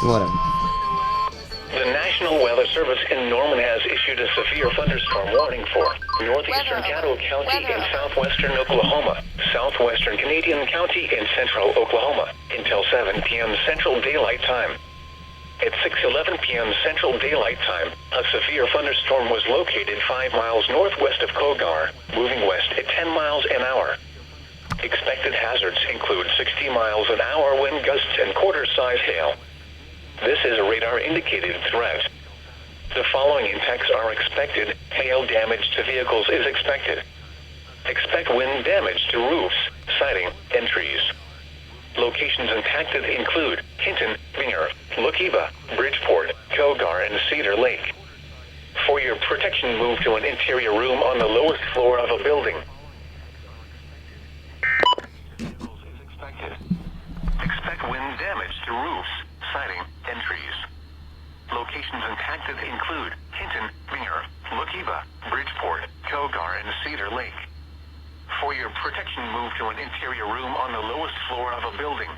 whatever. The National Weather Service in Norman has issued a severe thunderstorm warning for Northeastern Caddo County in southwestern Oklahoma, southwestern Canadian County in central Oklahoma, until 7 p.m. Central Daylight Time. At 6:11 p.m. Central Daylight Time, a severe thunderstorm was located 5 miles northwest of Cogar, moving west at 10 miles an hour. Expected hazards include 60 miles an hour wind gusts and quarter-size hail. This is a radar-indicated threat. The following impacts are expected. Hail damage to vehicles is expected. Expect wind damage to roofs, siding, and trees. Locations impacted include Hinton, Lookeba, Bridgeport, Cogar, and Cedar Lake. For your protection, move to an interior room on the lowest floor of a building. Expect wind damage to roofs, siding, and trees. Locations impacted include Hinton, Lookeba, Bridgeport, Cogar, and Cedar Lake. For your protection, move to an interior room on the lowest floor of a building.